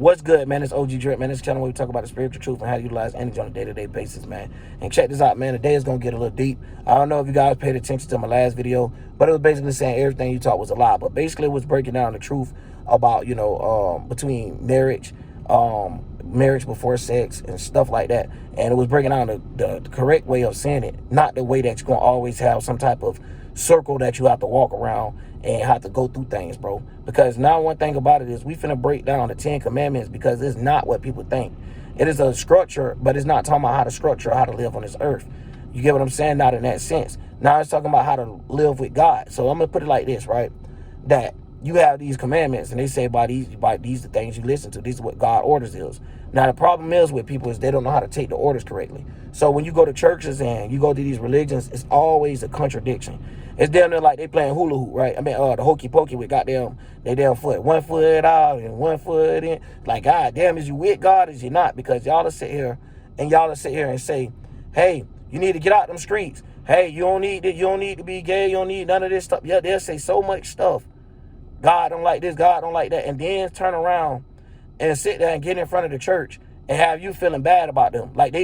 What's good, man? It's OG Drip, man. This channel where we talk about the spiritual truth and how to utilize energy on a day-to-day basis, man. And check this out, man. The day is going to get a little deep. I don't know if you guys paid attention to my last video, but it was basically saying everything you taught was a lie. But basically, it was breaking down the truth about, between marriage, marriage before sex and stuff like that. And it was breaking down the correct way of saying it, not the way that you're going to always have some type of circle that you have to walk around and have to go through things, bro. Because now one thing about it is we finna break down the 10 commandments, because it's not what people think. It is a structure, but it's not talking about how to structure how to live on this earth. You get what I'm saying? Not in that sense. Now it's talking about how to live with God. So I'm gonna put it like this, right? That you have these commandments, and they say by these the things you listen to. These is what God orders is. Now the problem is with people is they don't know how to take the orders correctly. So when you go to churches and you go to these religions, it's always a contradiction. It's down there like they playing hula hoop, right? I mean, the hokey pokey with goddamn they damn foot, 1 foot out and 1 foot in. Like, God damn, is you with God? Is you not? Because y'all will sit here and say, hey, you need to get out them streets. Hey, you don't need to be gay. You don't need none of this stuff. Yeah, they'll say so much stuff. God don't like this, God don't like that, and then turn around and sit there and get in front of the church and have you feeling bad about them. Like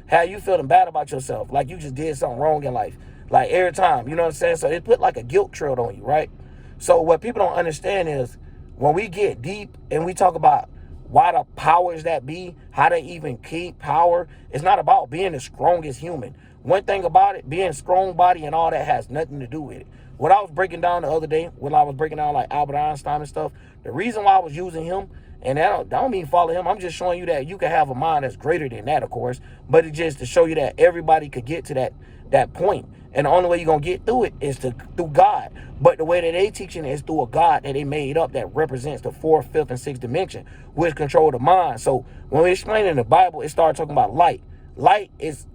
have you feeling bad about yourself, like you just did something wrong in life. Like every time, you know what I'm saying? So it put like a guilt trip on you, right? So what people don't understand is when we get deep and we talk about why the powers that be, how they even keep power, it's not about being the strongest human. One thing about it, being strong body and all that has nothing to do with it. What I was breaking down the other day, when I was breaking down like Albert Einstein and stuff, the reason why I was using him, and that don't mean follow him, I'm just showing you that you can have a mind that's greater than that, of course, but it's just to show you that everybody could get to that point. And the only way you're going to get through it is through God. But the way that they teaching it is through a God that they made up that represents the 4th, 5th, and 6th dimension, which control the mind. So when we explain in the Bible, it started talking about light. Light is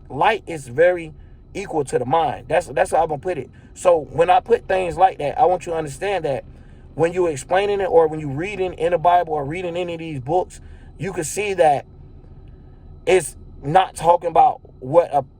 very equal to the mind. That's how I'm going to put it. So when I put things like that, I want you to understand that when you're explaining it or when you're reading in the Bible or reading any of these books, you can see that it's not talking about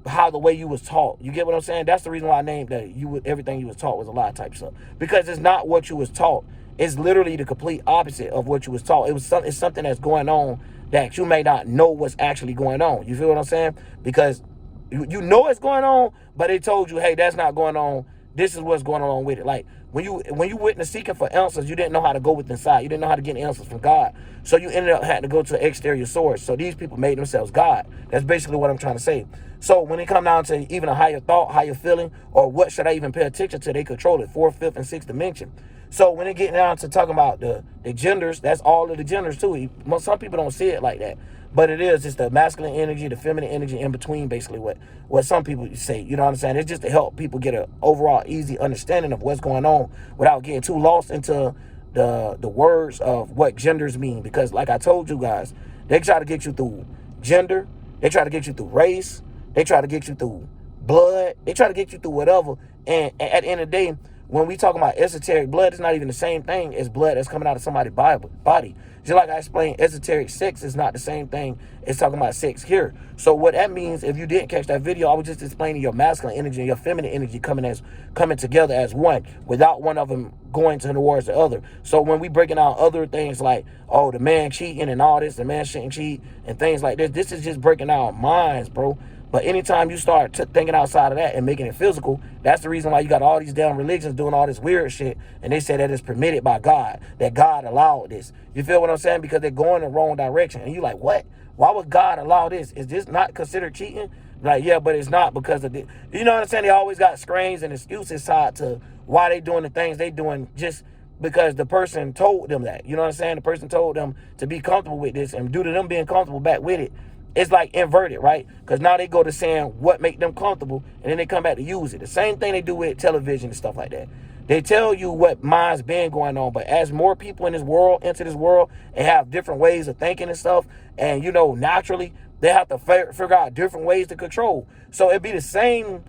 how the way you was taught. You get what I'm saying? That's the reason why I named that everything you was taught was a lie type stuff. Because it's not what you was taught. It's literally the complete opposite of what you was taught. It's something that's going on that you may not know what's actually going on. You feel what I'm saying? Because you know it's going on, but they told you, hey, that's not going on. This is what's going on with it. Like when you witness seeking for answers, you didn't know how to go with inside. You didn't know how to get answers from God. So you ended up having to go to an exterior source. So these people made themselves God. That's basically what I'm trying to say. So when it come down to even a higher thought, higher feeling, or what should I even pay attention to, they control it, 4th, 5th, and 6th dimension. So when it get down to talking about the genders, that's all of the genders too. Some people don't see it like that. But it is. It's the masculine energy, the feminine energy in between, basically what some people say. You know what I'm saying? It's just to help people get an overall easy understanding of what's going on without getting too lost into the words of what genders mean. Because like I told you guys, they try to get you through gender. They try to get you through race. They try to get you through blood. They try to get you through whatever. And at the end of the day, when we talk about esoteric blood, it's not even the same thing as blood that's coming out of somebody's body. Just like I explained, esoteric sex is not the same thing as talking about sex here. So what that means, if you didn't catch that video, I was just explaining your masculine energy and your feminine energy coming together as one, without one of them going towards the other. So when we breaking out other things like, oh, the man cheating and all this, the man shouldn't cheat and things like this is just breaking out minds, bro. But anytime you start thinking outside of that and making it physical, that's the reason why you got all these damn religions doing all this weird shit. And they say that it's permitted by God, that God allowed this. You feel what I'm saying? Because they're going the wrong direction. And you're like, what? Why would God allow this? Is this not considered cheating? Like, yeah, but it's not because of the, you know what I'm saying? They always got screens and excuses tied to why they doing the things they doing just because the person told them that. You know what I'm saying? The person told them to be comfortable with this, and due to them being comfortable back with it, it's like inverted, right? Because now they go to saying what make them comfortable, and then they come back to use it. The same thing they do with television and stuff like that. They tell you what mind's been going on, but as more people in this world enter this world and have different ways of thinking and stuff, and naturally they have to figure out different ways to control. So it'd be the same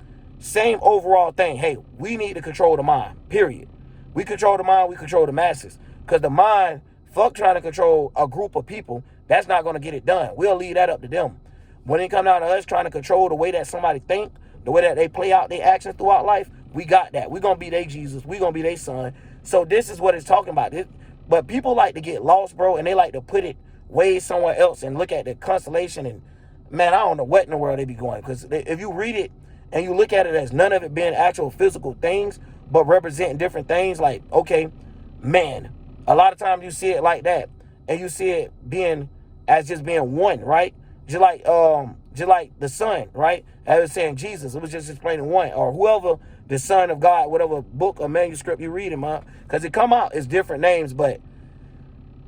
overall thing. Hey, we need to control the mind. Period. We control the mind. We control the masses. Because the mind, fuck trying to control a group of people. That's not going to get it done. We'll leave that up to them. When it comes down to us trying to control the way that somebody think, the way that they play out their actions throughout life, we got that. We're going to be their Jesus. We're going to be their son. So this is what it's talking about. But people like to get lost, bro, and they like to put it way somewhere else and look at the constellation, and man, I don't know what in the world they be going. Because if you read it and you look at it as none of it being actual physical things, but representing different things, like, okay, man, a lot of times you see it like that, and you see it being as just being one, right? Just like the Son, right? As I was saying, Jesus, it was just explaining one, or whoever the Son of God, whatever book or manuscript you read him up, because it come out as different names, but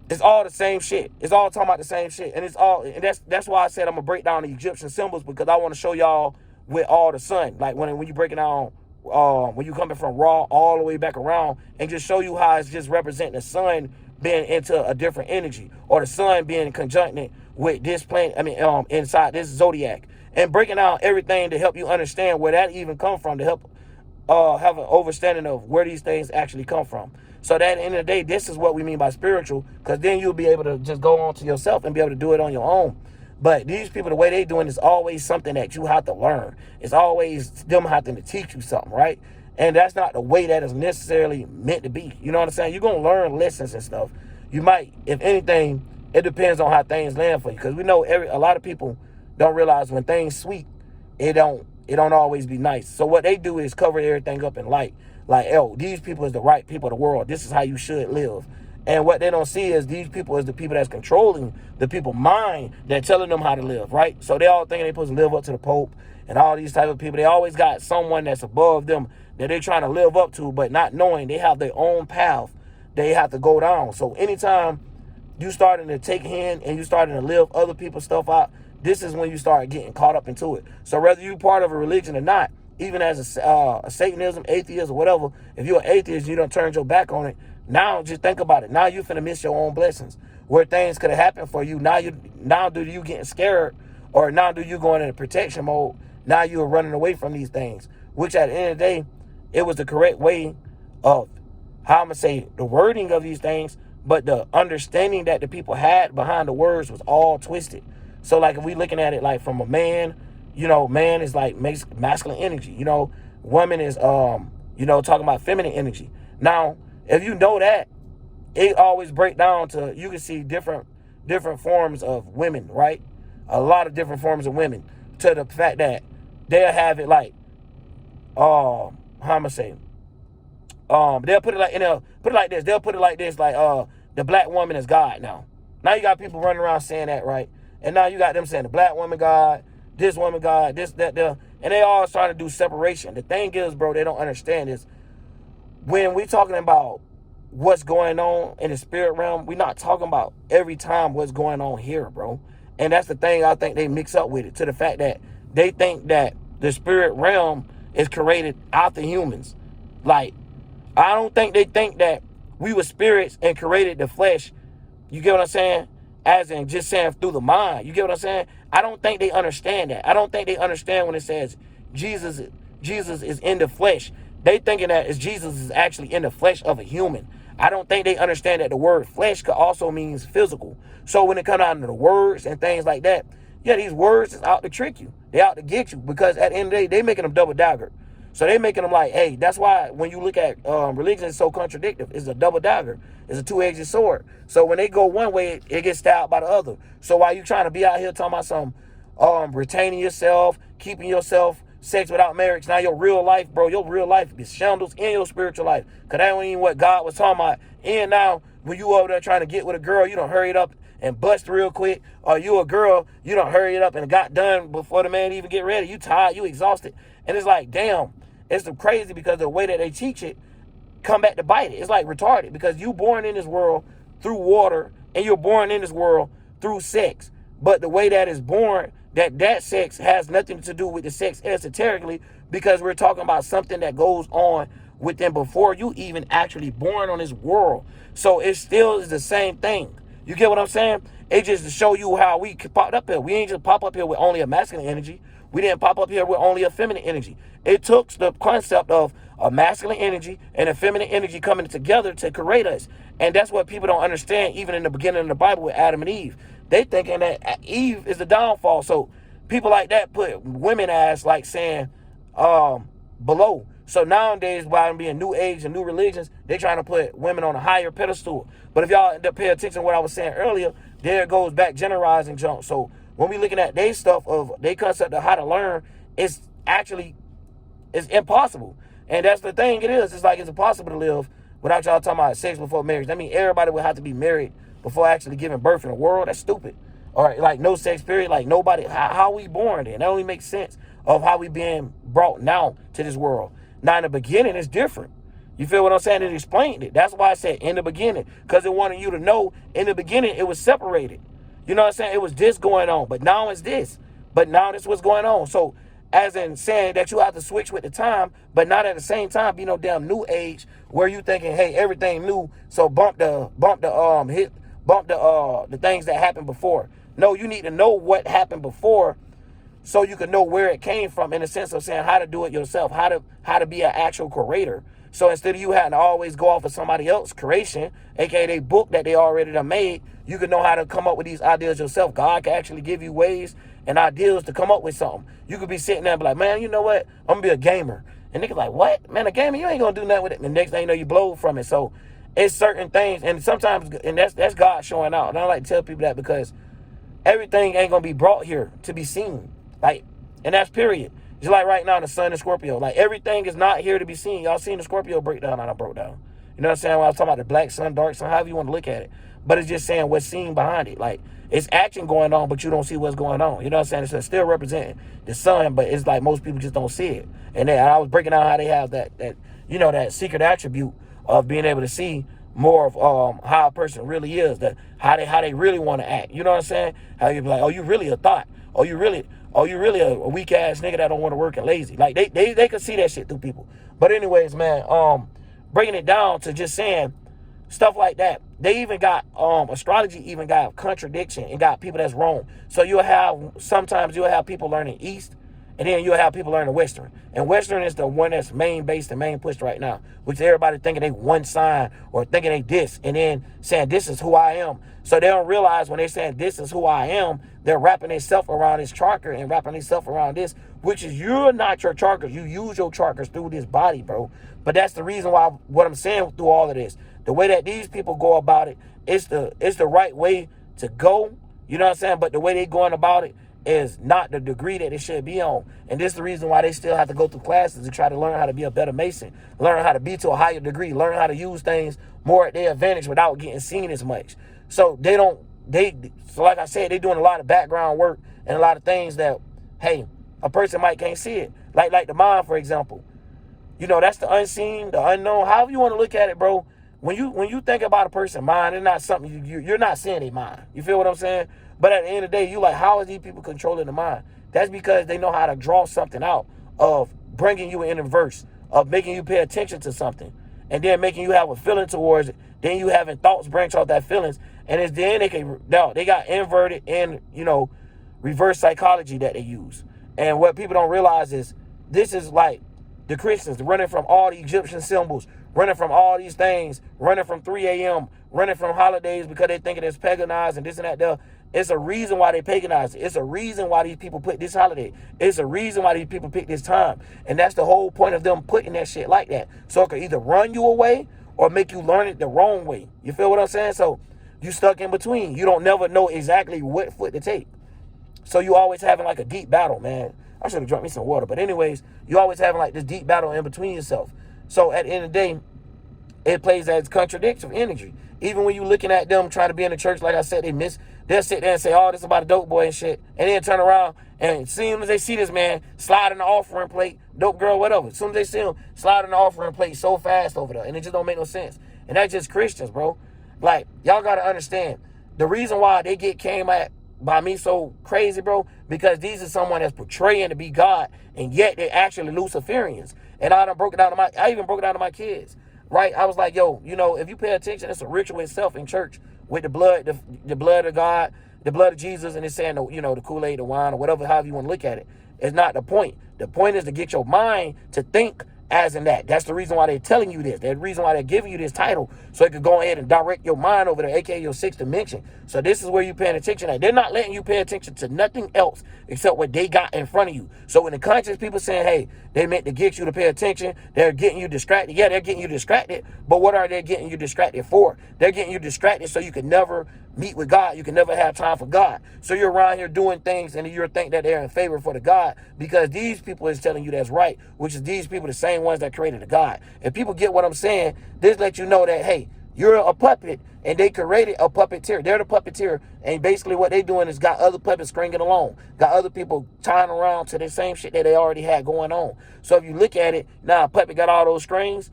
it's all the same shit. It's all talking about the same shit, and that's why I said I'm gonna break down the Egyptian symbols, because I want to show y'all with all the sun, like when you break it down, when you coming from Raw all the way back around, and just show you how it's just representing the sun being into a different energy, or the sun being conjuncted with this planet. I mean, inside this zodiac, and breaking down everything to help you understand where that even come from, to help have an understanding of where these things actually come from. So that at the end of the day, this is what we mean by spiritual, because then you'll be able to just go on to yourself and be able to do it on your own. But these people, the way they doing is always something that you have to learn. It's always them having to teach you something, right? And that's not the way that is necessarily meant to be. You know what I'm saying? You're going to learn lessons and stuff. You might, if anything, it depends on how things land for you. Because we know a lot of people don't realize when things sweet, it don't always be nice. So what they do is cover everything up in light. Like, oh, these people is the right people of the world. This is how you should live. And what they don't see is these people is the people that's controlling the people's mind, that telling them how to live, right? So they all thinking they supposed to live up to the Pope and all these type of people. They always got someone that's above them that they're trying to live up to, but not knowing they have their own path they have to go down. So anytime you starting to take hand and you starting to live other people's stuff out, this is when you start getting caught up into it. So whether you're part of a religion or not, even as a Satanism, atheist, or whatever, if you're an atheist, you don't turn your back on it. Now just think about it. Now you're finna miss your own blessings. Where things could have happened for you, now do you getting scared, or now do you going into protection mode? Now you're running away from these things, which at the end of the day, it was the correct way of, how I'm gonna say, the wording of these things, but the understanding that the people had behind the words was all twisted. So like if we looking at it like from a man, man is like masculine energy, woman is talking about feminine energy. Now, if you know that, it always break down to, you can see different forms of women, right? A lot of different forms of women, to the fact that they'll have it like, how I'm gonna say, they'll put it like this. They'll put it like this, like the black woman is God now. Now you got people running around saying that, right? And now you got them saying the black woman God, this woman God, this, that, there. And they all trying to do separation. The thing is, bro, they don't understand is, when we talking about what's going on in the spirit realm, we're not talking about every time what's going on here, bro. And that's the thing I think they mix up with it, to the fact that they think that the spirit realm is created after humans. Like, I don't think they think that we were spirits and created the flesh. You get what I'm saying? As in just saying through the mind. You get what I'm saying? I don't think they understand that. I don't think they understand when it says Jesus is in the flesh. They thinking that Jesus is actually in the flesh of a human. I don't think they understand that the word flesh could also means physical. So when it comes down to the words and things like that, yeah, these words is out to trick you. They out to get you, because at the end of the day, they making them double dagger. So they making them like, hey, that's why when you look at religion, it's so contradictory. It's a double dagger. It's a two-edged sword. So when they go one way, it gets stabbed by the other. So while you trying to be out here talking about some retaining yourself, keeping yourself, sex without marriage, now your real life, bro, your real life is shambles in your spiritual life. Because that ain't even what God was talking about. And now when you over there trying to get with a girl, you don't hurry it up and bust real quick. Or you a girl, you don't hurry it up and got done before the man even get ready. You tired, you exhausted. And it's like, damn. It's crazy, because the way that they teach it come back to bite it. It's like retarded, because you born in this world through water, and you're born in this world through sex. But the way that is born, that sex has nothing to do with the sex esoterically, because we're talking about something that goes on within before you even actually born on this world. So it still is the same thing. You get what I'm saying? It just to show you how we popped up here. We ain't just pop up here with only a masculine energy. We didn't pop up here with only a feminine energy. It took the concept of a masculine energy and a feminine energy coming together to create us. And that's what people don't understand, even in the beginning of the Bible with Adam and Eve. They thinking that Eve is the downfall. So people like that put women as like saying below. So nowadays, by them being new age and new religions, they trying to put women on a higher pedestal. But if y'all end up paying attention to what I was saying earlier, there it goes back generalizing junk. So when we looking at their stuff of their concept of how to learn, it's impossible. And that's the thing it is. It's like it's impossible to live without y'all talking about sex before marriage. That means everybody would have to be married before actually giving birth in the world. That's stupid. All right, like no sex period, like nobody, how we born then? That only makes sense of how we being brought now to this world. Now in the beginning, it's different. You feel what I'm saying? It explained it. That's why I said in the beginning, because it wanted you to know in the beginning it was separated. You know what I'm saying? It was this going on, but now it's this. But now this what's going on. So as in saying that you have to switch with the time, but not at the same time be no damn new age where you thinking, hey, everything new, so bump the things that happened before. No, you need to know what happened before so you can know where it came from, in the sense of saying how to do it yourself, how to be an actual creator. So instead of you having to always go off of somebody else's creation, aka they book that they already done made, you can know how to come up with these ideas yourself. God can actually give you ways and ideas to come up with something. You could be sitting there and be like, man, you know what? I'm gonna be a gamer. And niggas like, what? Man, a gamer, you ain't gonna do nothing with it. And the next thing you know, you blow from it. So it's certain things, and sometimes, and that's God showing out. And I like to tell people that because everything ain't gonna be brought here to be seen. Like, and that's period. Just like right now, the sun and Scorpio. Like, everything is not here to be seen. Y'all seen the Scorpio breakdown? I broke down. You know what I'm saying? When I was talking about the black sun, dark sun, however you want to look at it. But it's just saying what's seen behind it. Like, it's action going on, but you don't see what's going on. You know what I'm saying? It's still representing the sun, but it's like most people just don't see it. And then I was breaking down how they have that you know, that secret attribute of being able to see more of how a person really is, that how they really want to act. You know what I'm saying? How you be like, oh, you really a thought. Oh, you really a weak ass nigga that don't want to work and lazy. Like they could see that shit through people. But anyways, man, breaking it down to just saying stuff like that. They even got astrology even got contradiction and got people that's wrong. So sometimes you'll have people learning East, and then you'll have people learning Western. And Western is the one that's main based and main pushed right now, which everybody thinking they one sign or thinking they this, and then saying this is who I am. So they don't realize when they saying this is who I am, they're wrapping themselves around this chakra and wrapping themselves around this, which is you're not your chakras. You use your chakras through this body, bro. But that's the reason why what I'm saying through all of this, the way that these people go about it, it's the right way to go. You know what I'm saying? But the way they going about it is not the degree that it should be on. And this is the reason why they still have to go through classes to try to learn how to be a better Mason, learn how to be to a higher degree, learn how to use things more at their advantage without getting seen as much. So so like I said, they're doing a lot of background work and a lot of things that, hey, a person might can't see it. Like the mind, for example. You know, that's the unseen, the unknown, however you want to look at it, bro. When you think about a person's mind, it's not something you're not seeing their mind. You feel what I'm saying? But at the end of the day, you like, how are these people controlling the mind? That's because they know how to draw something out of bringing you in a verse, of making you pay attention to something, and then making you have a feeling towards it. Then you having thoughts branch off that feelings, and it's then they got inverted and, you know, reverse psychology that they use. And what people don't realize is this is like the Christians running from all the Egyptian symbols, running from all these things, running from 3 a.m., running from holidays because they think it's paganized and this and that there. It's a reason why they paganize it. It's a reason why these people put this holiday. It's a reason why these people pick this time. And that's the whole point of them putting that shit like that. So it can either run you away or make you learn it the wrong way. You feel what I'm saying? So you stuck in between. You don't never know exactly what foot to take. So you always having like a deep battle, man. I should have drunk me some water. But anyways, you always having like this deep battle in between yourself. So at the end of the day, it plays as contradiction of energy. Even when you looking at them trying to be in the church, like I said, they'll sit there and say, oh, this is about a dope boy and shit. And then turn around and as soon as they see this man slide in the offering plate, dope girl, whatever. As soon as they see him slide in the offering plate so fast over there. And it just don't make no sense. And that's just Christians, bro. Like, y'all got to understand. The reason why they came at by me so crazy, bro, because these are someone that's portraying to be God, and yet they're actually Luciferians. And I even broke it down to my kids. Right? I was like, yo, you know, if you pay attention, it's a ritual itself in church with the blood of God, the blood of Jesus, and it's saying, you know, the Kool-Aid, the wine, or whatever, however you want to look at it. It's not the point. The point is to get your mind to think as in that. That's the reason why they're telling you this. That's the reason why they're giving you this title, so it could go ahead and direct your mind over there, aka your sixth dimension. So this is where you're paying attention at. They're not letting you pay attention to nothing else except what they got in front of you. So when the conscious people saying, hey, they meant to get you to pay attention, they're getting you distracted. Yeah, they're getting you distracted, but what are they getting you distracted for? They're getting you distracted so you can never meet with God. You can never have time for God. So you're around here doing things and you think that they're in favor for the God because these people is telling you that's right, which is these people the same ones that created the God. If people get what I'm saying, this lets you know that, hey, you're a puppet and they created a puppeteer. They're the puppeteer, and basically what they doing is got other puppets stringing along, got other people tying around to the same shit that they already had going on. So if you look at it, now a puppet got all those strings.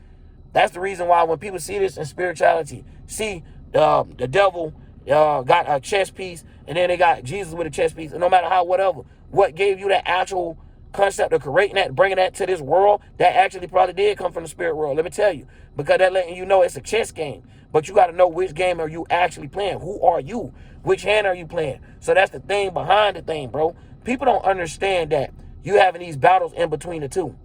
That's the reason why when people see this in spirituality, see the devil got a chess piece, and then they got Jesus with a chess piece, and no matter how, whatever, what gave you that actual concept of creating that, bringing that to this world, that actually probably did come from the spirit world. Let me tell you, because that letting you know it's a chess game, but you got to know which game are you actually playing. Who are you? Which hand are you playing? So that's the thing behind the thing, bro. People don't understand that you having these battles in between the two.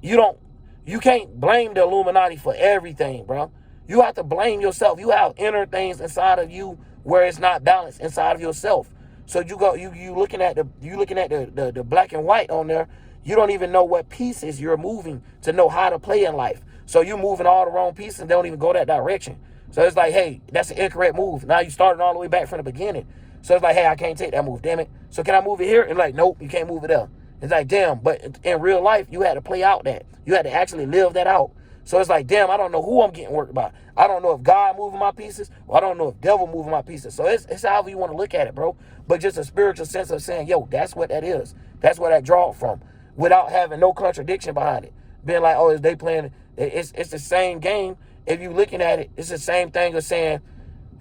You can't blame the Illuminati for everything, bro. You have to blame yourself. You have inner things inside of you where it's not balanced inside of yourself. So you looking at the black and white on there. You don't even know what pieces you're moving to know how to play in life. So you're moving all the wrong pieces and they don't even go that direction. So it's like, hey, that's an incorrect move. Now you starting all the way back from the beginning. So it's like, hey, I can't take that move, damn it. So can I move it here? And like, nope, you can't move it there. It's like, damn, but in real life, you had to play out that. You had to actually live that out. So it's like, damn, I don't know who I'm getting worked by. I don't know if God moving my pieces, or I don't know if devil moving my pieces. So it's however you want to look at it, bro. But just a spiritual sense of saying, yo, that's what that is. That's where that draw from, without having no contradiction behind it. Being like, oh, is they playing? It's the same game. If you looking at it, it's the same thing as saying,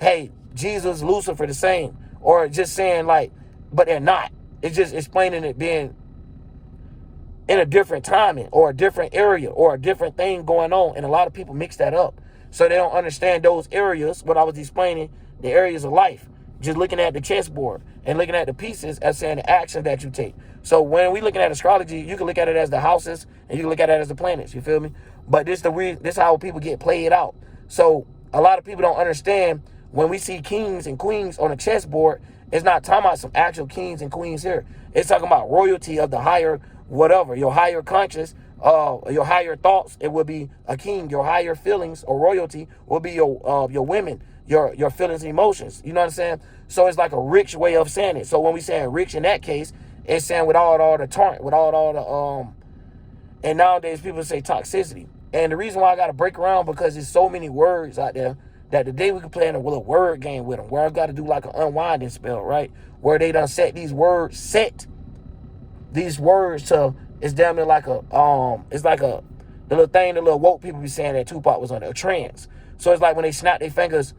hey, Jesus, Lucifer, the same. Or just saying like, but they're not. It's just explaining it being in a different timing or a different area or a different thing going on. And a lot of people mix that up. So they don't understand those areas, what I was explaining, the areas of life. Just looking at the chessboard and looking at the pieces as saying the action that you take. So when we looking at astrology, you can look at it as the houses and you can look at it as the planets. You feel me? But this how people get played out. So a lot of people don't understand when we see kings and queens on a chessboard, it's not talking about some actual kings and queens here. It's talking about royalty of the higher whatever, your higher conscious, your higher thoughts, it will be a king. Your higher feelings or royalty will be your women, your feelings and emotions. You know what I'm saying? So it's like a rich way of saying it. So when we saying rich in that case, it's saying with all the torrent, with all the and nowadays people say toxicity. And the reason why I got to break around because there's so many words out there that today we can play in a word game with them, where I've got to do like an unwinding spell, right? Where they done set these words to, it's damn near like it's like the little thing the little woke people be saying that Tupac was under, a trance. So it's like when they snap their fingers,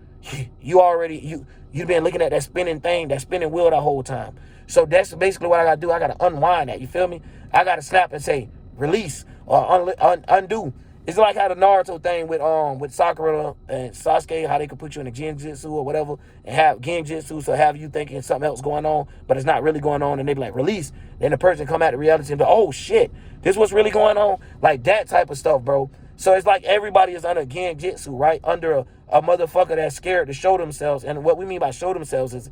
you've been looking at that spinning thing, that spinning wheel the whole time. So that's basically what I got to do. I got to unwind that, you feel me? I got to snap and say release or undo. It's like how the Naruto thing with Sakura and Sasuke, how they could put you in a genjutsu or whatever and have genjutsu, so have you thinking something else going on, but it's not really going on, and they be like, release. Then the person come out to reality and be like, oh shit, this what's really going on? Like that type of stuff, bro. So it's like everybody is under genjutsu, right? Under a motherfucker that's scared to show themselves. And what we mean by show themselves is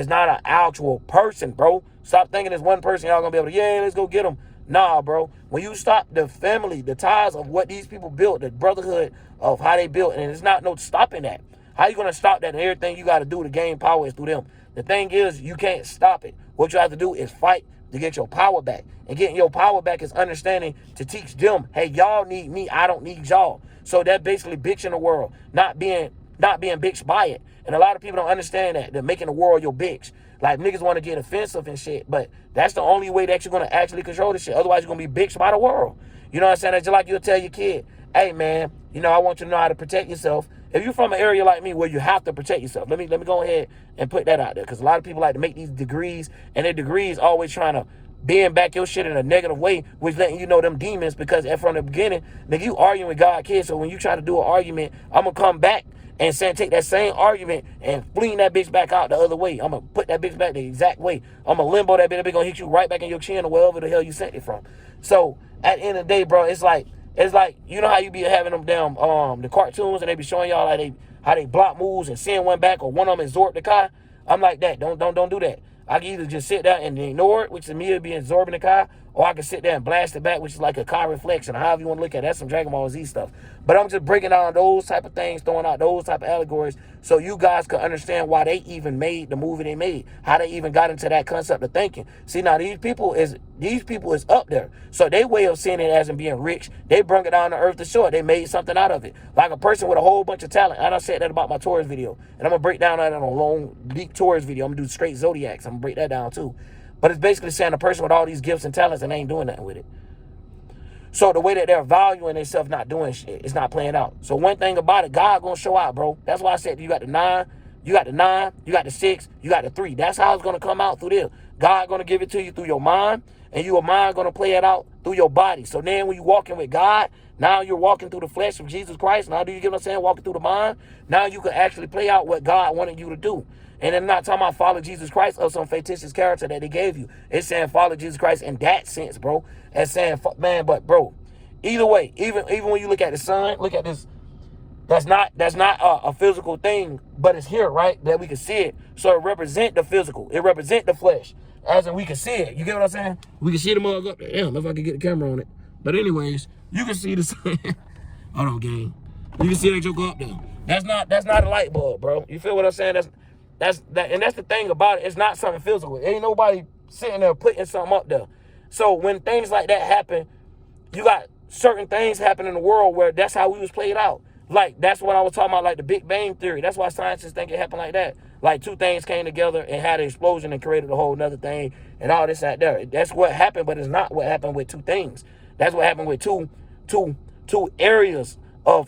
not an actual person, bro. Stop thinking it's one person, y'all gonna be able to, yeah, let's go get them. Nah, bro. When you stop the family, the ties of what these people built, the brotherhood of how they built, and it's not no stopping that. How you going to stop that? And everything you got to do to gain power is through them. The thing is, you can't stop it. What you have to do is fight to get your power back. And getting your power back is understanding to teach them, hey, y'all need me, I don't need y'all. So that basically bitching the world, not being bitched by it. And a lot of people don't understand that. They're making the world your bitch. Like, niggas want to get offensive and shit, but that's the only way that you're going to actually control this shit. Otherwise, you're going to be bitched by the world. You know what I'm saying? It's just like you'll tell your kid, hey, man, I want you to know how to protect yourself. If you're from an area like me where you have to protect yourself, let me go ahead and put that out there, because a lot of people like to make these degrees, and their degrees always trying to bend back your shit in a negative way, which letting you know them demons, because from the beginning, nigga, you arguing with God, kid, so when you try to do an argument, I'm going to come back and saying take that same argument and fling that bitch back out the other way. I'm going to put that bitch back the exact way. I'm going to limbo that bitch. That bitch going to hit you right back in your chin or wherever the hell you sent it from. So at the end of the day, bro, it's like It's like, you know how you be having them damn the cartoons and they be showing y'all how they block moves and send one back, or one of them absorb the Kai. I'm like that. Don't do that. I can either just sit there and ignore it, which to me would be absorbing the Kai, or I can sit there and blast it back, which is like a Kai reflection, or however you want to look at it. That's some Dragon Ball Z stuff. But I'm just breaking down those type of things, throwing out those type of allegories, so you guys can understand why they even made the movie they made, how they even got into that concept of thinking. See, now these people is up there. So they way of seeing it as in being rich, they brought it down to earth to show it. They made something out of it. Like a person with a whole bunch of talent. I done said that about my Taurus video. And I'm going to break down that on a long, deep Taurus video. I'm going to do straight zodiacs. I'm going to break that down too. But it's basically saying a person with all these gifts and talents and ain't doing nothing with it. So the way that they're valuing themselves not doing shit, it's not playing out. So one thing about it, God gonna show out, bro. That's why I said you got the 9, you got the 6, you got the 3. That's how it's gonna come out through there. God gonna give it to you through your mind, and your mind gonna play it out through your body. So then when you walking with God, now you're walking through the flesh of Jesus Christ. Now do you get what I'm saying? Walking through the mind. Now you can actually play out what God wanted you to do. And I'm not talking about follow Jesus Christ or some fictitious character that they gave you. It's saying follow Jesus Christ in that sense, bro. And saying, man, but bro, either way, even when you look at the sun, look at this. That's not a physical thing, but it's here, right? That we can see it. So it represent the physical. It represent the flesh, as in we can see it. You get what I'm saying? We can see the mug up there. Damn, if I could get the camera on it. But anyways, you can see the sun. Hold on, gang. You can see that joke up there. That's not a light bulb, bro. You feel what I'm saying? And that's the thing about it. It's not something physical. Ain't nobody sitting there putting something up there. So when things like that happen, you got certain things happen in the world where that's how we was played out. Like, that's what I was talking about, like the Big Bang Theory. That's why scientists think it happened like that. Like, two things came together and had an explosion and created a whole nother thing and all this out there. That's what happened, but it's not what happened with two things. That's what happened with two areas of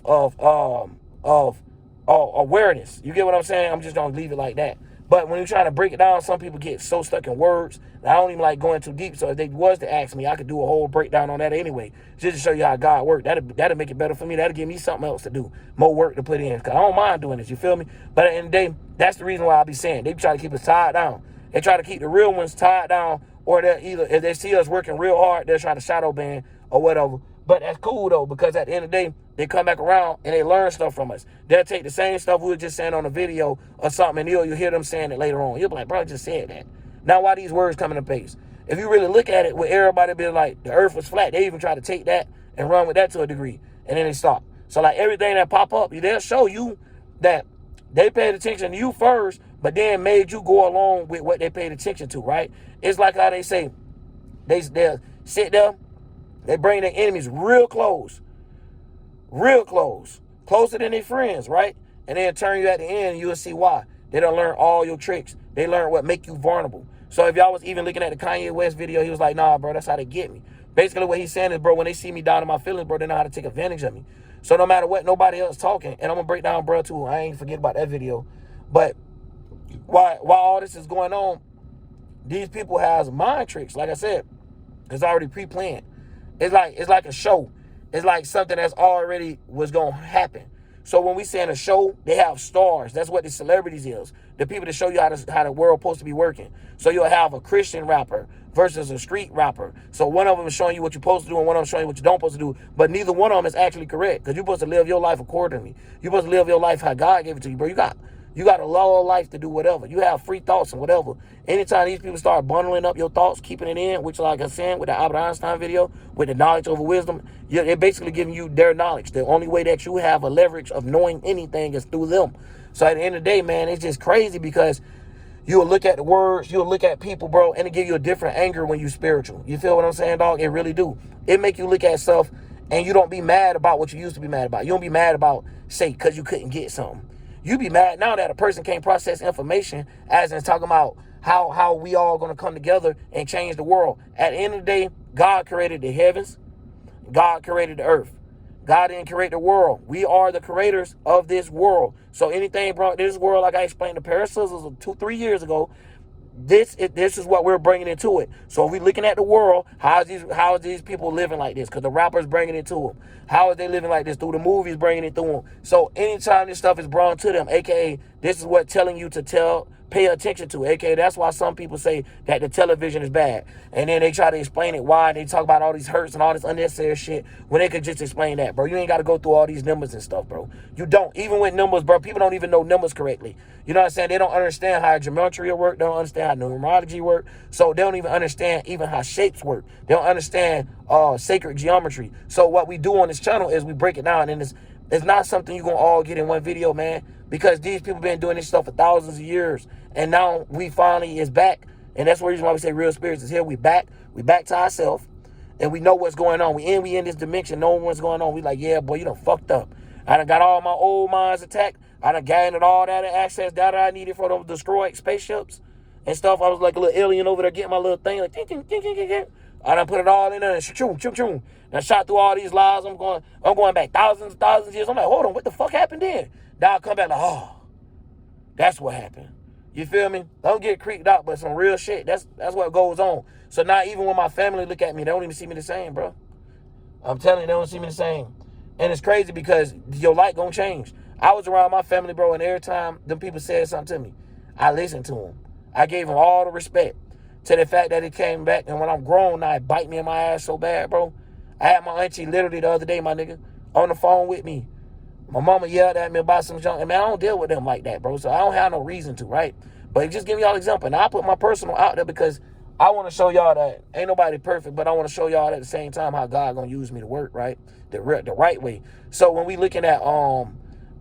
awareness. You get what I'm saying? I'm just gonna leave it like that. But when you're trying to break it down, some people get so stuck in words that I don't even like going too deep. So if they was to ask me, I could do a whole breakdown on that anyway, just to show you how God worked. That'll make it better for me. That'll give me something else to do, more work to put in. Because I don't mind doing this, you feel me? But at the end of the day, that's the reason why I be saying they try to keep us tied down. They try to keep the real ones tied down, or they'll either, if they see us working real hard, they'll try to shadow ban or whatever. But that's cool though, because at the end of the day, they come back around and they learn stuff from us. They'll take the same stuff we were just saying on the video or something, and you'll hear them saying it later on. You'll be like, bro, I just said that. Now why these words come into place? If you really look at it, with everybody being like, the earth was flat, they even try to take that and run with that to a degree, and then they stop. So like everything that pop up, they'll show you that they paid attention to you first, but then made you go along with what they paid attention to, right? It's like how they say, they'll sit there, they bring their enemies real close, closer than their friends, right? And then turn you at the end, you'll see why. They don't learn all your tricks. They learn what make you vulnerable. So if y'all was even looking at the Kanye West video, he was like, nah, bro, that's how they get me. Basically what he's saying is, bro, when they see me down in my feelings, bro, they know how to take advantage of me. So no matter what, nobody else talking, and I'm going to break down, bro, too. I ain't forget about that video. But while all this is going on, these people has mind tricks. Like I said, it's already pre-planned. It's like a show. It's like something that's already was going to happen. So when we say in a show, they have stars. That's what the celebrities is. The people that show you how the world supposed to be working. So you'll have a Christian rapper versus a street rapper. So one of them is showing you what you're supposed to do, and one of them is showing you what you don't supposed to do. But neither one of them is actually correct, because you're supposed to live your life accordingly. You're supposed to live your life how God gave it to you, bro. You got a law of life to do whatever. You have free thoughts and whatever. Anytime these people start bundling up your thoughts, keeping it in, which like I said with the Albert Einstein video, with the knowledge over wisdom, they're basically giving you their knowledge. The only way that you have a leverage of knowing anything is through them. So at the end of the day, man, it's just crazy, because you'll look at the words, you'll look at people, bro, and it give you a different anger when you spiritual. You feel what I'm saying, dog? It really do. It make you look at stuff, and you don't be mad about what you used to be mad about. You don't be mad about, say, because you couldn't get something. You be mad now that a person can't process information, as in talking about how we all going to come together and change the world. At the end of the day, God created the heavens. God created the earth. God didn't create the world. We are the creators of this world. So anything brought this world, like I explained to parasizzles 2-3 years ago, this is what we're bringing into it. So if we're looking at the world, how is these people living like this? Because the rappers bringing it to them. How are they living like this? Through the movies bringing it through them. So anytime this stuff is brought to them, aka this is what telling you to tell pay attention to. AKA, that's why some people say that the television is bad. And then they try to explain it why. They talk about all these hurts and all this unnecessary shit when they could just explain that, bro. You ain't got to go through all these numbers and stuff, bro. You don't. Even with numbers, bro, people don't even know numbers correctly. You know what I'm saying? They don't understand how geometry work. They don't understand how numerology work. So they don't even understand even how shapes work. They don't understand sacred geometry. So what we do on this channel is we break it down, and it's not something you're going to all get in one video, man, because these people been doing this stuff for thousands of years, and now we finally is back, and that's the reason why we say real spirits is here. We back to ourselves, and we know what's going on. We in this dimension, knowing what's going on. We like, yeah, boy, you done fucked up. I done got all my old minds attacked. I done gained all that access data I needed for those destroyed spaceships and stuff. I was like a little alien over there getting my little thing, like, I done put it all in there and choom. I shot through all these lies. I'm going back thousands of years. I'm like, hold on, what the fuck happened then? Now I come back like, oh, that's what happened. You feel me? Don't get creeped out, but some real shit. That's what goes on. So now even when my family look at me, they don't even see me the same, bro. I'm telling you, they don't see me the same. And it's crazy because your light gonna change. I was around my family, bro, and every time them people said something to me, I listened to them. I gave them all the respect to the fact that it came back. And when I'm grown now, it bite me in my ass so bad, bro. I had my auntie literally the other day, my nigga, on the phone with me. My mama yelled at me about some junk. And man, I don't deal with them like that, bro. So I don't have no reason to, right? But just give y'all an example. And I put my personal out there because I want to show y'all that ain't nobody perfect, but I want to show y'all at the same time how God gonna use me to work, right? The right way. So when we looking at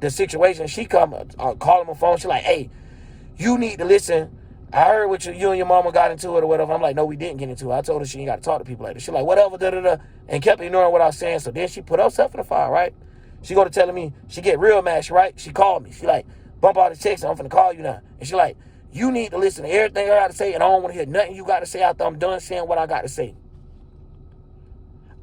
the situation, she come calling my phone. She like, hey, you need to listen. I heard what you and your mama got into it or whatever. I'm like, no, we didn't get into it. I told her she ain't got to talk to people like this. She like, whatever, and kept ignoring what I was saying. So then she put herself in the fire, right? She go to telling me, she get real mad, right? She called me. She like, bump out the text, I'm finna call you now. And she like, you need to listen to everything I got to say, and I don't want to hear nothing you got to say after I'm done saying what I got to say.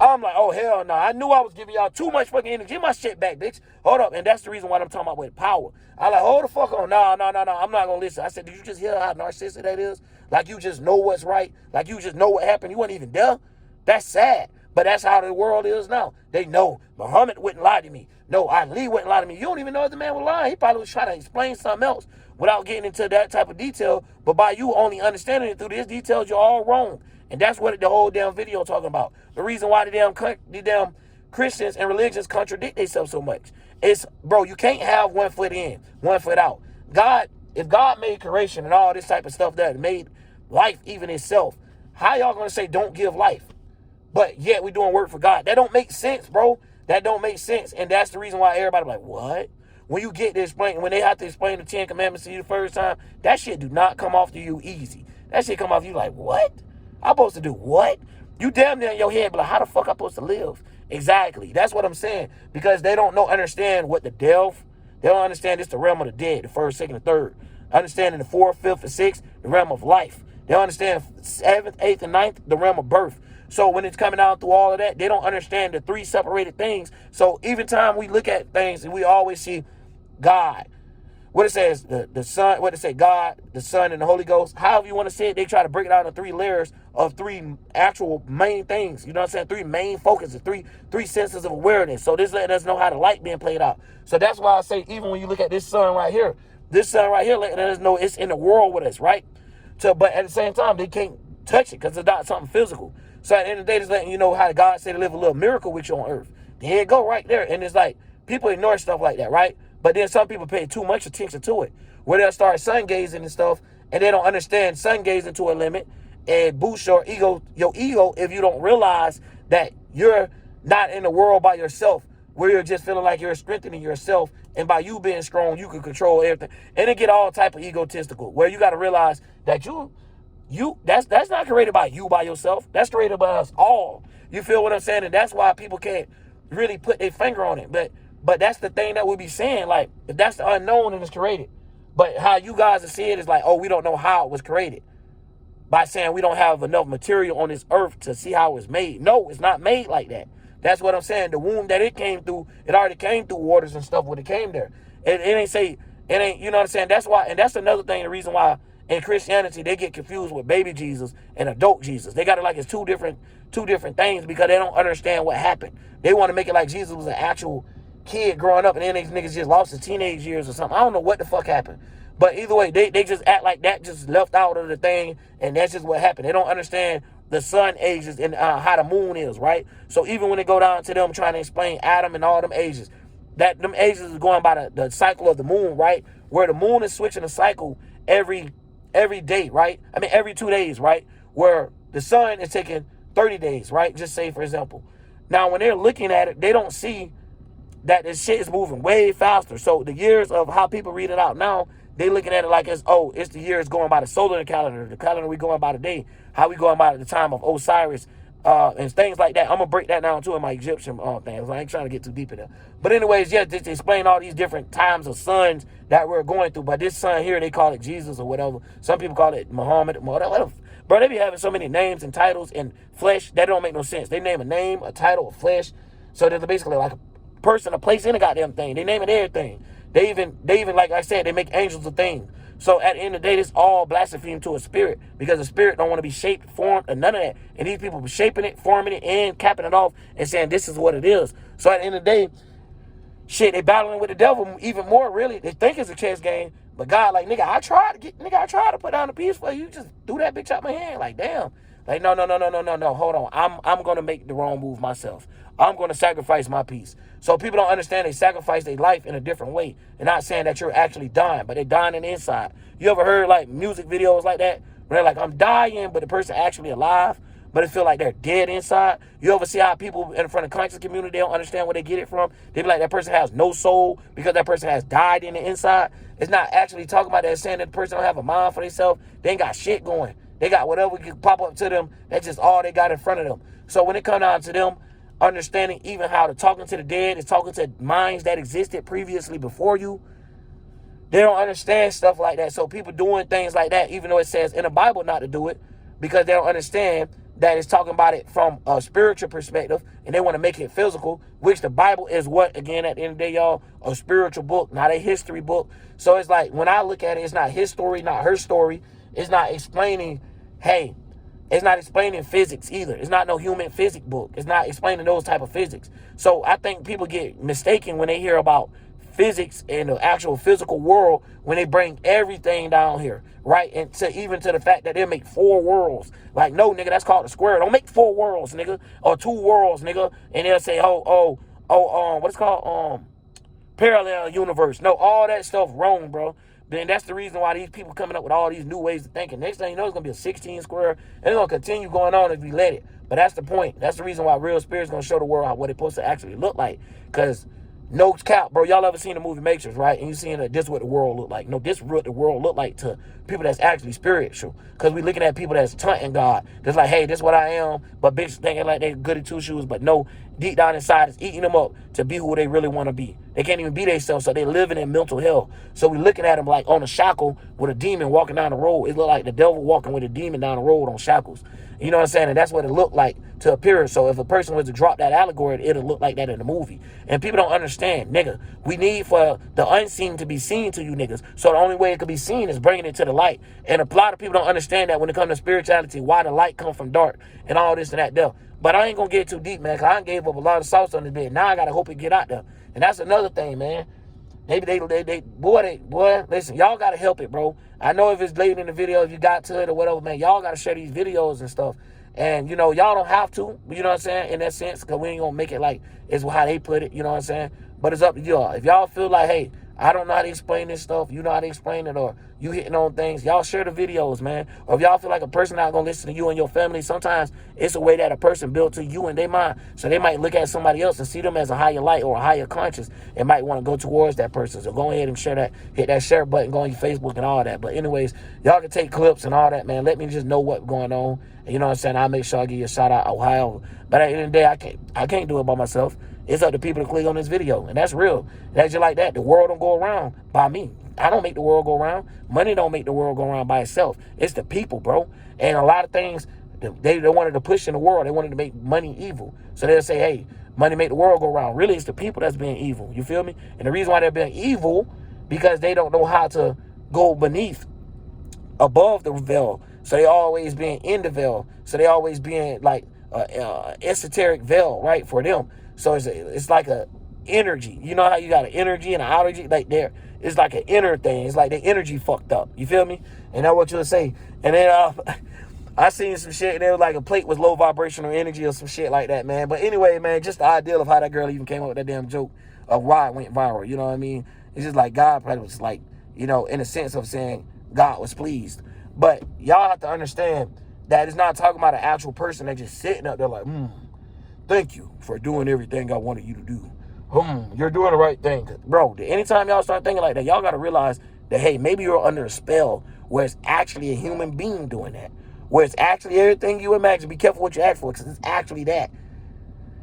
I'm like, oh, hell no. I knew I was giving y'all too much fucking energy. Get my shit back, bitch. Hold up. And that's the reason why I'm talking about with power. I like, hold the fuck on. No. I'm not going to listen. I said, did you just hear how narcissistic that is? Like you just know what's right. Like you just know what happened. You weren't even there. That's sad. But that's how the world is now. They know Muhammad wouldn't lie to me. No, Ali wouldn't lie to me. You don't even know if the man was lying. He probably was trying to explain something else without getting into that type of detail. But by you only understanding it through these details, you're all wrong. And that's what the whole damn video talking about. The reason why the damn Christians and religions contradict themselves so much. It's, bro, you can't have one foot in, one foot out. God, if God made creation and all this type of stuff that made life even itself, how y'all gonna say don't give life? But yet we doing work for God. That don't make sense, bro. That don't make sense. And that's the reason why everybody like, what? When you get to explain, when they have to explain the 10 Commandments to you the first time, that shit do not come off to you easy. That shit come off you like, what? I'm supposed to do what? You damn near in your head, but like, how the fuck I'm supposed to live? Exactly. That's what I'm saying. Because they don't understand what the death. They don't understand it's the realm of the dead, the first, second, and third. Understanding the fourth, fifth, and sixth, the realm of life. They don't understand seventh, eighth, and ninth, the realm of birth. So when it's coming out through all of that, they don't understand the three separated things. So even time we look at things and we always see God. What it says, the Son, what it say, God, the Son, and the Holy Ghost. However you want to say it, they try to break it out into three layers of three actual main things. You know what I'm saying? Three main focuses, three senses of awareness. So this letting us know how the light being played out. So that's why I say, even when you look at this sun right here letting us know it's in the world with us, right? So, but at the same time, they can't touch it because it's not something physical. So at the end of the day, it's letting you know how God said to live a little miracle with you on earth. There you go, right there. And it's like, people ignore stuff like that, right? But then some people pay too much attention to it, where they'll start sun gazing and stuff, and they don't understand sun gazing to a limit and boost your ego if you don't realize that you're not in the world by yourself, where you're just feeling like you're strengthening yourself, and by you being strong, you can control everything. And it get all type of egotistical, where you got to realize that that's not created by you by yourself. That's created by us all. You feel what I'm saying? And that's why people can't really put their finger on it. But that's the thing that we be saying, like, if that's the unknown and it's created. But how you guys are seeing it is like, oh, we don't know how it was created. By saying we don't have enough material on this earth to see how it was made. No, it's not made like that. That's what I'm saying. The womb that it came through, it already came through waters and stuff when it came there. It ain't, you know what I'm saying? That's why, and that's another thing, the reason why in Christianity, they get confused with baby Jesus and adult Jesus. They got it like it's two different things because they don't understand what happened. They want to make it like Jesus was an actual kid growing up, and then these niggas just lost his teenage years or something. I don't know what the fuck happened. But either way, they just act like that just left out of the thing, and that's just what happened. They don't understand the sun ages and how the moon is, right? So even when they go down to them trying to explain Adam and all them ages, that them ages is going by the cycle of the moon, right? Where the moon is switching the cycle every day, right? I mean, every 2 days, right? Where the sun is taking 30 days, right? Just say, for example. Now, when they're looking at it, they don't see that this shit is moving way faster. So the years of how people read it out now, they looking at it like it's the years going by the solar calendar, the calendar we going by today, how we going by at the time of Osiris, and things like that. I'm gonna break that down too in my Egyptian things. I ain't trying to get too deep in there. But anyways, yeah, just explain all these different times of suns that we're going through. But this sun here, they call it Jesus or whatever. Some people call it Muhammad, whatever. Bro, they be having so many names and titles and flesh that don't make no sense. They name a name, a title, a flesh. So they're basically like a person, a place in a goddamn thing. They name it everything. They even, like I said, they make angels a thing. So at the end of the day, this all blaspheme to a spirit, because a spirit don't want to be shaped, formed, or none of that. And these people be shaping it, forming it, and capping it off and saying this is what it is. So at the end of the day, shit, they battling with the devil even more, really. They think it's a chess game. But God, like, nigga, I tried to put down the piece for you. You just threw that bitch out my hand. Like, damn. Like, no. Hold on. I'm gonna make the wrong move myself. I'm gonna sacrifice my piece. So people don't understand they sacrifice their life in a different way. They're not saying that you're actually dying, but they're dying in the inside. You ever heard like music videos like that? Where they're like, I'm dying, but the person actually alive, but it feel like they're dead inside. You ever see how people in front of conscious community, they don't understand where they get it from? They be like, that person has no soul because that person has died in the inside. It's not actually talking about that, saying that the person don't have a mind for themselves. They ain't got shit going. They got whatever can pop up to them. That's just all they got in front of them. So when it comes down to them understanding even how to talking to the dead is talking to minds that existed previously before you, they don't understand stuff like that. So people doing things like that, even though it says in the Bible not to do it, because they don't understand that it's talking about it from a spiritual perspective, and they want to make it physical, which the Bible is what, again, at the end of the day, y'all, a spiritual book, not a history book. So it's like, when I look at it, it's not his story, not her story. It's not explaining, hey, it's not explaining physics either. It's not no human physics book. It's not explaining those type of physics. So I think people get mistaken when they hear about physics and the actual physical world when they bring everything down here, right? And even to the fact that they make 4 worlds. Like, no, nigga, that's called a square. Don't make 4 worlds, nigga, or 2 worlds, nigga. And they'll say, what's called parallel universe. No, all that stuff wrong, bro. Then that's the reason why these people coming up with all these new ways of thinking. Next thing you know, it's going to be a 16 square, and it's going to continue going on if we let it. But that's the point. That's the reason why real spirit's going to show the world what it's supposed to actually look like. Because no cap, bro. Y'all ever seen the movie Matrix, right? And you seeing that this is what the world look like. No, this is what the world look like to people that's actually spiritual. Because we looking at people that's taunting God. That's like, hey, this is what I am. But bitches thinking like they goody two shoes. But no, deep down inside, it's eating them up to be who they really want to be. They can't even be themselves, so they living in mental hell. So we looking at them like on a shackle with a demon walking down the road. It look like the devil walking with a demon down the road on shackles. You know what I'm saying? And that's what it looked like to appear. So if a person was to drop that allegory, it'll look like that in the movie. And people don't understand, nigga. We need for the unseen to be seen to you niggas. So the only way it could be seen is bringing it to the light. And a lot of people don't understand that when it comes to spirituality, why the light come from dark and all this and that there. But I ain't gonna get too deep, man, because I gave up a lot of sauce on this bed. Now I gotta hope it get out there. And that's another thing, man. Maybe boy, listen, y'all gotta help it, bro. I know if it's late in the video, if you got to it or whatever, man, y'all gotta share these videos and stuff. And, you know, y'all don't have to, you know what I'm saying, in that sense, because we ain't gonna make it like it's how they put it, you know what I'm saying? But it's up to y'all. If y'all feel like, hey, I don't know how to explain this stuff, you know how to explain it, or you hitting on things, y'all share the videos, man. Or if y'all feel like a person not gonna listen to you and your family, sometimes it's a way that a person built to you and their mind. So they might look at somebody else and see them as a higher light or a higher conscious and might want to go towards that person. So go ahead and share that, hit that share button, go on your Facebook and all that. But anyways, y'all can take clips and all that, man. Let me just know what's going on. And you know what I'm saying? I'll make sure I give you a shout out, Ohio. But at the end of the day, I can't do it by myself. It's up to people to click on this video, and that's real. That's just like that. The world don't go around by me. I don't make the world go around. Money don't make the world go around by itself. It's the people, bro. And a lot of things they wanted to push in the world. They wanted to make money evil. So they'll say, hey, money make the world go around. Really, it's the people that's being evil. You feel me? And the reason why they're being evil, because they don't know how to go above the veil. So they always being in the veil. So they always being like esoteric veil, right, for them. So it's like a energy. You know how you got an energy and an allergy? Like it's like an inner thing. It's like the energy fucked up. You feel me? And that's what you'll say. And then I seen some shit, and it was like a plate was low vibrational energy or some shit like that, man. But anyway, man, just the idea of how that girl even came up with that damn joke of why it went viral. You know what I mean? It's just like God probably was like, you know, in a sense of saying God was pleased. But y'all have to understand that it's not talking about an actual person that just sitting up there like, thank you for doing everything I wanted you to do. You're doing the right thing. Bro, anytime y'all start thinking like that, y'all got to realize that, hey, maybe you're under a spell where it's actually a human being doing that. Where it's actually everything you imagine. Be careful what you ask for, because it's actually that.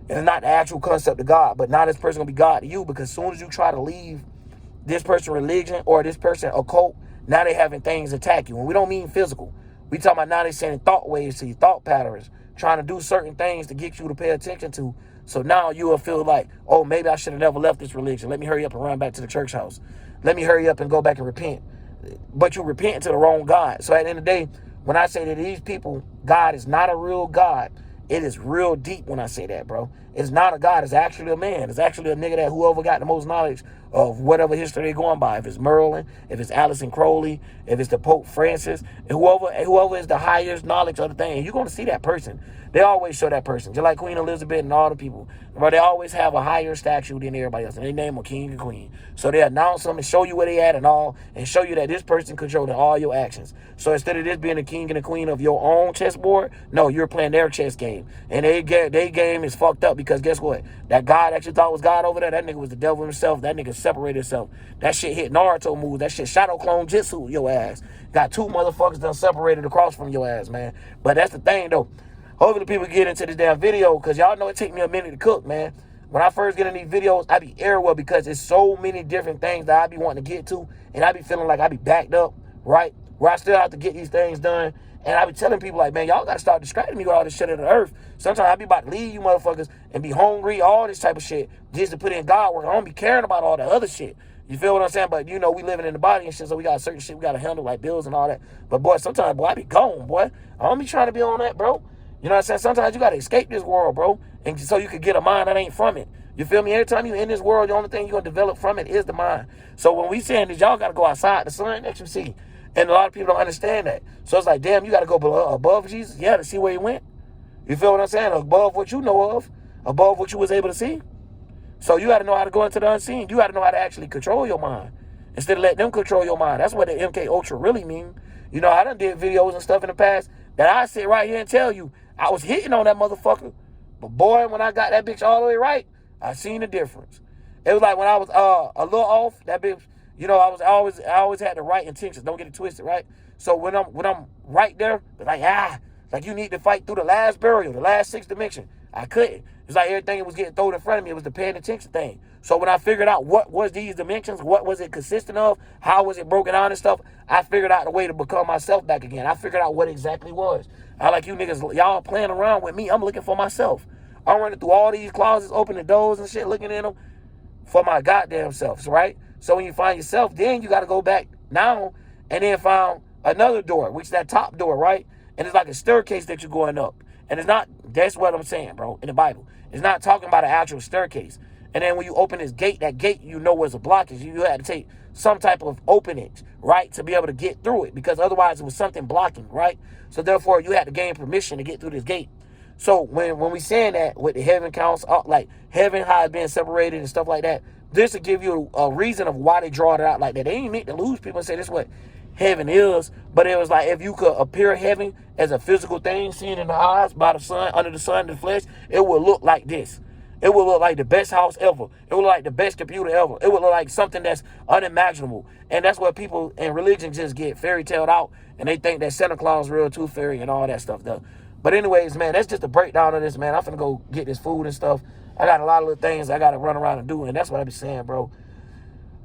And it's not the actual concept of God. But now this person going to be God to you, because as soon as you try to leave this person religion or this person occult, now they having things attack you. And we don't mean physical. We talking about now they sending thought waves to you, thought patterns, trying to do certain things to get you to pay attention to. So now you will feel like, oh, maybe I should have never left this religion. Let me hurry up and run back to the church house. Let me hurry up and go back and repent. But you repent to the wrong God. So at the end of the day, when I say that these people, God is not a real God, it is real deep when I say that, bro. It's not a God. It's actually a man. It's actually a nigga that whoever got the most knowledge of whatever history they're going by. If it's Merlin, if it's Allison Crowley, if it's the Pope Francis, and whoever is the highest knowledge of the thing, and you're going to see that person. They always show that person. Just like Queen Elizabeth and all the people. But they always have a higher statue than everybody else. And they name them king and queen. So they announce them and show you where they at and all, and show you that this person controlling all your actions. So instead of this being the king and the queen of your own chessboard, no, you're playing their chess game. And they game is fucked up, because guess what? That God that you thought was God over there, that nigga was the devil himself. That nigga separated himself. That shit hit Naruto moves. That shit Shadow Clone Jitsu your ass. Got two motherfuckers done separated across from your ass, man. But that's the thing, though. Hopefully people get into this damn video, because y'all know it take me a minute to cook, man. When I first get in these videos, I be everywhere, because it's so many different things that I be wanting to get to, and I be feeling like I be backed up, right? Where I still have to get these things done, and I be telling people like, man, y'all got to start distracting me with all this shit of the earth. Sometimes I be about to leave you motherfuckers and be hungry, all this type of shit, just to put in God work. I don't be caring about all the other shit. You feel what I'm saying? But, you know, we living in the body and shit, so we got certain shit we got to handle, like bills and all that. But, boy, sometimes, boy, I be gone, boy. I don't be trying to be on that, bro. You know what I'm saying? Sometimes you got to escape this world, bro, and so you can get a mind that ain't from it. You feel me? Every time you're in this world, the only thing you're going to develop from it is the mind. So when we saying that y'all got to go outside the sun, that you see, and a lot of people don't understand that. So it's like, damn, you got to go below, above Jesus? Yeah, to see where he went. You feel what I'm saying? Above what you know of, above what you was able to see. So you got to know how to go into the unseen. You got to know how to actually control your mind instead of letting them control your mind. That's what the MK Ultra really mean. You know, I done did videos and stuff in the past that I sit right here and tell you I was hitting on that motherfucker. But boy, when I got that bitch all the way right, I seen the difference. It was like when I was a little off, that bitch, you know, I always had the right intentions. Don't get it twisted, right? So when I'm right there, it's like you need to fight through the last burial, the last sixth dimension. I couldn't. It's like everything that was getting thrown in front of me, it was the paying attention thing. So when I figured out what was these dimensions, what was it consistent of, how was it broken down and stuff, I figured out a way to become myself back again. I figured out what exactly was. I like you niggas, y'all playing around with me. I'm looking for myself. I'm running through all these closets, opening doors and shit, looking in them for my goddamn selves, right? So when you find yourself, then you got to go back now and then find another door, which is that top door, right? And it's like a staircase that you're going up. And it's not, that's what I'm saying, bro, in the Bible. It's not talking about an actual staircase. And then when you open this gate, that gate, you know, was a blockage. You had to take some type of openage, right, to be able to get through it, because otherwise it was something blocking, right? So therefore, you had to gain permission to get through this gate. So when we saying that with the heaven council, like heaven, how it's being separated and stuff like that, this will give you a reason of why they draw it out like that. They ain't meant to lose people and say this is what heaven is, but it was like if you could appear heaven as a physical thing seen in the eyes by the sun, under the sun, the flesh, it would look like this. It would look like the best house ever. It would look like the best computer ever. It would look like something that's unimaginable. And that's what people in religion just get fairy taled out, and they think that Santa Claus is real, tooth fairy, and all that stuff though. But anyways, man, that's just a breakdown of this, man. I'm finna go get this food and stuff. I got a lot of little things I got to run around and do, and that's what I be saying, bro.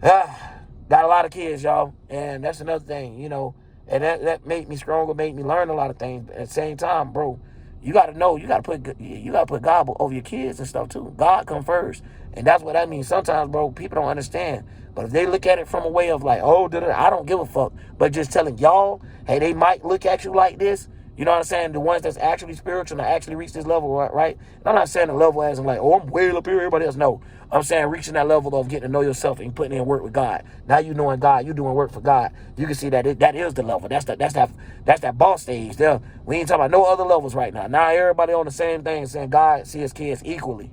Got a lot of kids, y'all, and that's another thing, you know, and that made me stronger, made me learn a lot of things. But at the same time, bro, you got to know, you got to put God over your kids and stuff too. God come first, and that's what that means. Sometimes, bro, people don't understand, but if they look at it from a way of like, oh, I don't give a fuck, but just telling y'all, hey, they might look at you like this. You know what I'm saying? The ones that's actually spiritual and actually reach this level, right? And I'm not saying the level as in like, oh, I'm way up here, everybody else. No. I'm saying reaching that level of getting to know yourself and putting in work with God. Now you knowing God, you doing work for God. You can see that that is the level. That's that boss stage. There, we ain't talking about no other levels right now. Now everybody on the same thing, saying God see his kids equally.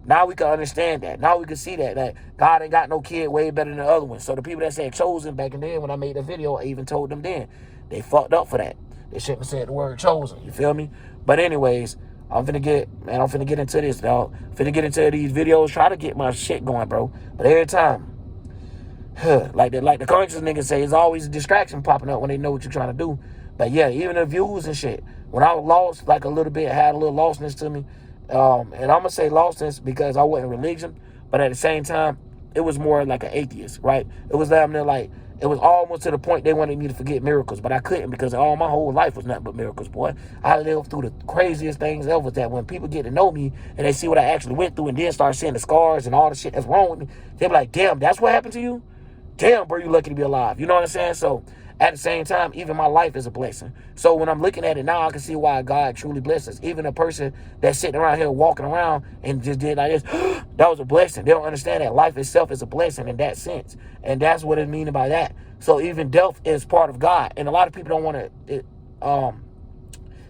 Now we can understand that. Now we can see that God ain't got no kid way better than the other one. So the people that said chosen back in then, when I made the video, I even told them then, they fucked up for that. They shouldn't have said the word chosen. You feel me? But anyways, I'm finna get into this, dog. Finna get into these videos, try to get my shit going, bro. But every time, like the conscious niggas say, it's always a distraction popping up when they know what you're trying to do. But yeah, even the views and shit. When I was lost, like a little bit, had a little lostness to me. And I'm gonna say lostness because I wasn't religion, but at the same time, it was more like an atheist, right? It was damn near like, it was almost to the point they wanted me to forget miracles, but I couldn't because all my whole life was nothing but miracles, boy. I lived through the craziest things ever. That when people get to know me and they see what I actually went through and then start seeing the scars and all the shit that's wrong with me, they be like, damn, that's what happened to you? Damn, bro, you lucky to be alive. You know what I'm saying? So at the same time, even my life is a blessing. So when I'm looking at it now, I can see why God truly blesses. Even a person that's sitting around here walking around and just did like this, that was a blessing. They don't understand that life itself is a blessing in that sense. And that's what it means by that. So even death is part of God. And a lot of people don't want to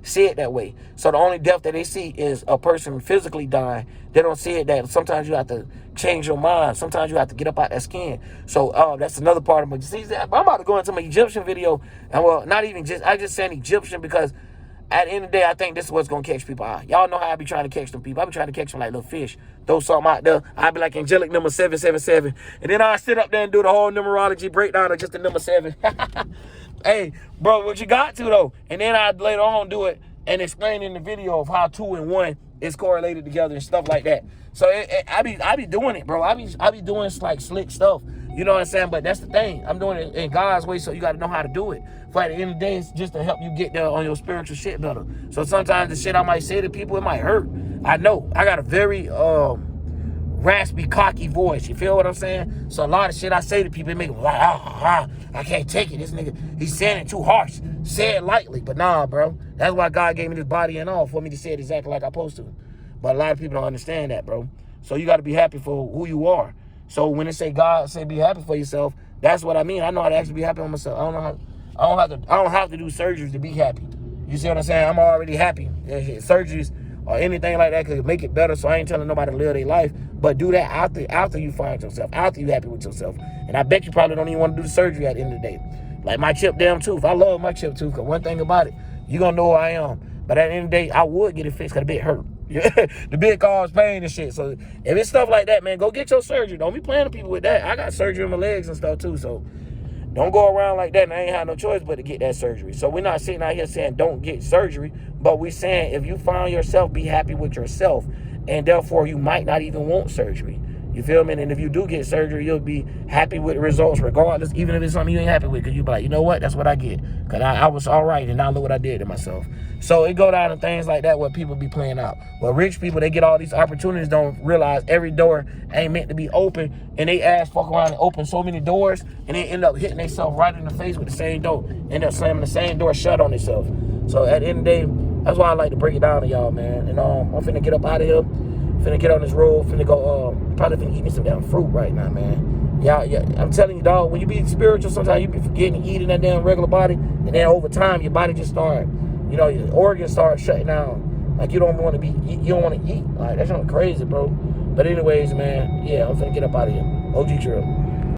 see it that way. So the only death that they see is a person physically dying. They don't see it that sometimes you have to change your mind. Sometimes you have to get up out that skin. So that's another part of my disease. I'm about to go into my Egyptian video. And well, not even just, I just saying Egyptian because at the end of the day, I think this is what's going to catch people out. Y'all know how I be trying to catch them people. I be trying to catch them like little fish. Throw something out there. I be like angelic number 777. And then I sit up there and do the whole numerology breakdown of just the number 7. Hey, bro, what you got to, though? And then I later on do it and explain in the video of how 2 and 1 is correlated together and stuff like that. So I be doing it, bro. I be doing like slick stuff. You know what I'm saying? But that's the thing. I'm doing it in God's way, so you got to know how to do it. For at the end of the day, it's just to help you get there on your spiritual shit better. So sometimes the shit I might say to people, it might hurt. I know. I got a very raspy, cocky voice. You feel what I'm saying? So a lot of shit I say to people, it make them like, I can't take it. This nigga, he's saying it too harsh. Say it lightly. But nah, bro. That's why God gave me this body and all for me to say it exactly like I'm supposed to. But a lot of people don't understand that, bro. So you got to be happy for who you are. So when they say God say be happy for yourself, that's what I mean. I know how to actually be happy on myself. I don't have to do surgeries to be happy. You see what I'm saying? I'm already happy. Surgeries or anything like that could make it better. So I ain't telling nobody to live their life, but do that after you find yourself, after you happy with yourself. And I bet you probably don't even want to do the surgery at the end of the day. Like my chipped damn tooth. I love my chipped tooth. Cause one thing about it, you gonna know who I am. But at the end of the day, I would get it fixed because the bit hurt. The bit caused pain and shit. So if it's stuff like that, man, go get your surgery. Don't be playing with people with that. I got surgery in my legs and stuff too. So don't go around like that. And I ain't had no choice but to get that surgery. So we're not sitting out here saying don't get surgery. But we're saying if you find yourself, be happy with yourself. And therefore, you might not even want surgery. You feel me? And if you do get surgery, you'll be happy with the results regardless, even if it's something you ain't happy with. Because you'll be like, you know what? That's what I get. Because I was all right, and now look what I did to myself. So it go down to things like that where people be playing out. Well, rich people, they get all these opportunities, don't realize every door ain't meant to be open. And they ass fuck around and open so many doors, and they end up hitting themselves right in the face with the same door. End up slamming the same door shut on themselves. So at the end of the day, that's why I like to break it down to y'all, man. And I'm finna get up out of here. Finna get on this road, finna go, probably finna eat me some damn fruit right now, man. Yeah, I'm telling you, dog, when you be spiritual, sometimes you be forgetting to eat in that damn regular body, and then over time, your body just start, you know, your organs start shutting down. Like, you don't want to eat. Like, that's not crazy, bro. But anyways, man, yeah, I'm finna get up out of here. OG Drill.